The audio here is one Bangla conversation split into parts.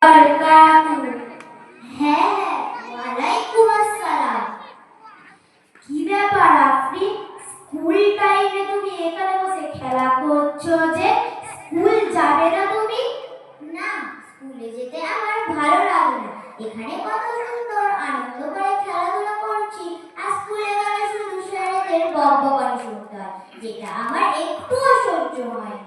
বারাকাতুহু। হ্যাঁ হ্যাঁ, ওয়ালাইকুম আসসালাম। কি ব্যাপার আফরিন, স্কুল টাইমে তুমি এখানে বসে খেলা করছো যে? স্কুল যাবে না তুমি? না, স্কুলে যেতে আমার ভালো লাগে না। এখানে কত সুন্দর আনন্দ করে খেলাধুলা করছি, আর স্কুলে গেলে শুধু স্যারেদের বকবকানি শুনতে হয়, যেটা আমার একটুও সহ্য হয় না।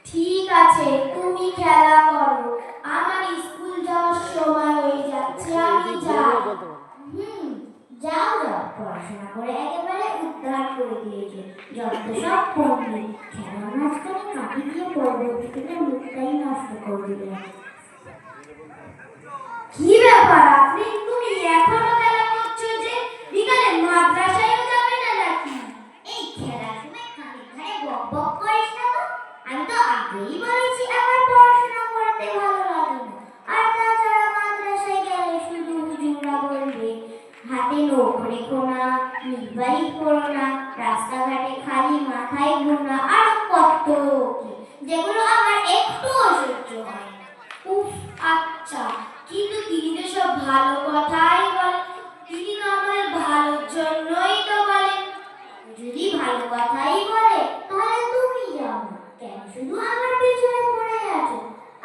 ঠিক আছে, তুমি খেলা করো, আমার স্কুল যাওয়ার সময় হয়ে যাচ্ছে, আমি যাই। হুম, যাও যাও, পড়াশোনা করে একেবারে উদ্ধার করে দিয়েছে যত সব পণ্ডিত। খেলার মাঝখানে কাটি দিয়ে পরবর্তীতে মুখটাই নষ্ট করে দিলে। কি ব্যাপার আপনি, তুমি এখনো খেলা করছো যে? বিকালে মাদ্রাসায়ও যাবে না নাকি? এই খেলার সময় কানের ধারে বক বক করিস না তো। আমি তো আগেই বলেছি আমার পড়াশোনা করতে ভালো লাগে না। আর তাছাড়া মাদ্রাসায় গেলে শুধু হুজুররা বলবে হাতে নখ রেখো না, নির্বাহী করো না, রাস্তাঘাটে খালি মাথায় ঘুরনা, আর কত কি, যেগুলো আমার একটুও সহ্য হয় না। উফ, আচ্ছা, কিন্তু তিনি তো সব ভালো কথাই বলেন। তিনি তো আমাদের ভালোর জন্যই তো বলেন। যদি ভালো কথাই বলে তাহলে তুমি যাও না কেন, শুধু আমার পেছনে পড়ে আছো?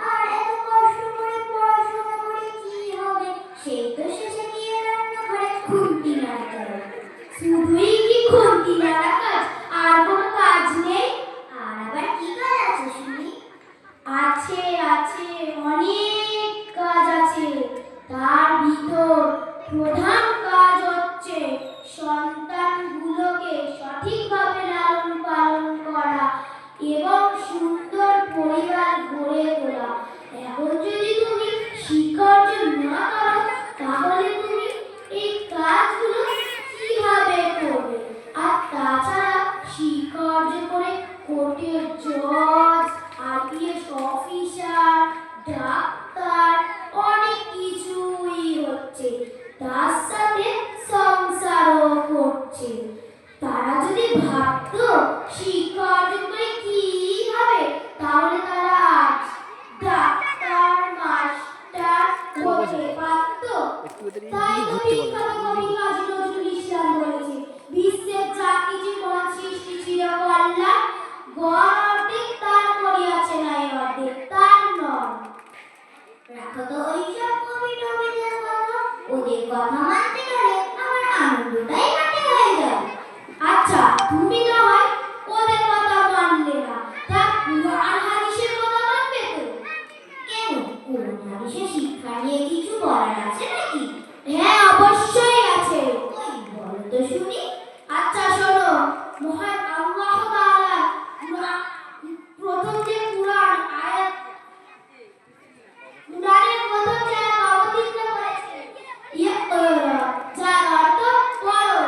আর এত কষ্ট করে পড়াশোনা করে কি হবে? সেই তো শেষে গিয়ে রান্নাঘরে খুন্তি নাড়তে হবে। শুধুই কি খুন্তি নাড়া কাজ, আর কোনো কাজ নেই? আর আবার কি কাজ আছে শুনি? আছে আছে, অনেক কাজ আছে। তার ভিতর প্রধান কাজ হচ্ছে সন্তানগুলোকে সঠিকভাবে লালন পালন করা এবং সুন্দর পরিবার গড়ে তোলা। এখন যদি তুমি শিক্ষা অর্জন না করো তাহলে তুমি এই কাজগুলো কিভাবে করবে? আর তাছাড়া শিক্ষা অর্জন করে কোর্টের জজ, আইপিএস অফিসার, ডাক্তার, অনেক কিছুই হচ্ছে, তার সাথে সংসারও করছে। তারা যদি ভাবতো শিক্ষা অর্জন করে কি হবে, তাহলে তারা আজ ডাক্তার মাস্টার হতে পারতো। তাই তো বিখ্যাত কবি কাজী নজরুল ইসলাম বলেছে, বিশ্বের যা কিছু মহান সৃষ্টি ছিল কল্যাণ, গড় অর্ধেক তার করিয়াছে নাই অর্ধেক তার নয়। রাখো তো ওইসব কবি টবিদের কথা, ওদের কথা মানতে গেলে আমার আনন্দটাই মাটি হয়ে যাবে। আচ্ছা, তুমি না হয় ওদের কথা মানলে না, তা কুরআন হাদিসের কথা মানবে তো? কেন, কোরআন হাদিসে শিক্ষা নিয়ে কিছু বলার আছে নাকি? হ্যাঁ, অবশ্যই আছে। ওই বলো তো শুনি। আচ্ছা শোনো, মহান আল্লাহ তাআলা প্রথম যে কুরআন আয়াত, কুরআনের প্রথম যে আয়াত অবতীর্ণ করেছেন, ইকরা, যার অর্থ পড়ো।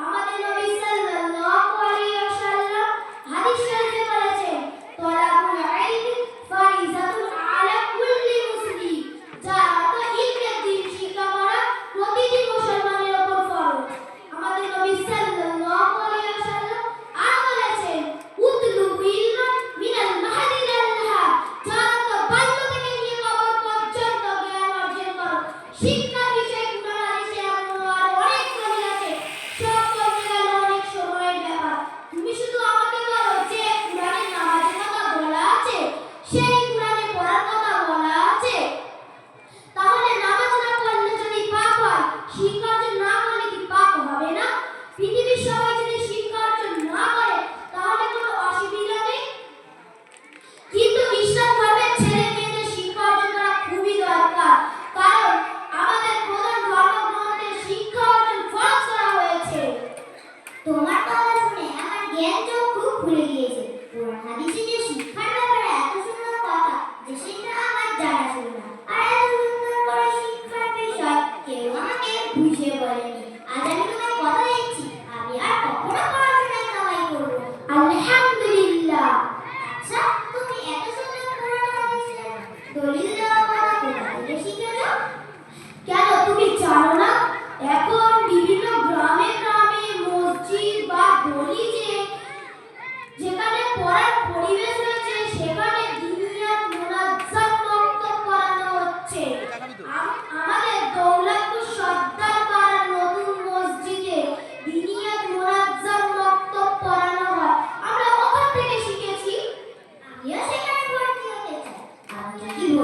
আমাদের নবী সাল্লাল্লাহু আলাইহি ওয়াসাল্লাম হাদিস শরীফে বলেছেন, তলাবুল ইলমি ফারিজাতুন আলা কুল্লি মুসলিম, যার অর্থ ইলমের দিন শিক্ষা করা প্রতিটি মুসলমানের উপর ফরজ। আমাদের নবী সাল্লাল্লাহু আলাইহি ওয়াসাল্লাম আর বলেছেন, উতলুবু ইলমান মিনাল মাহদি ইলাল লাহাদ, যার অর্থ বাল্য থেকে নিয়ে কবর পর্যন্ত জ্ঞান অর্জন করো। শিক্ষা বিষয়ে কুরআন হাদিসে আর অনেক দলিল আছে, সব বলতে গেলে অনেক সময়ের ব্যাপার। তুমি শুধু আমাকে বলো যে কুরআনে নামাজের কথা বলা আছে, সেই কুরআনে পড়ার কথা বলা আছে, তাহলে নামাজ না পড়লে যদি পাপ হয়, শিক্ষা অর্জন না করলে কি পাপ হবে না? পৃথিবীর সবাই যদি শিক্ষা অর্জন না করে তাহলে কোনো অসুবিধা নেই, কিন্তু ইসলাম ধর্মের ছেলে মেয়েদের শিক্ষা অর্জন করা খুবই দরকার। কারণ আমাদের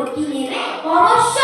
ভর্তি নেবে? অবশ্যই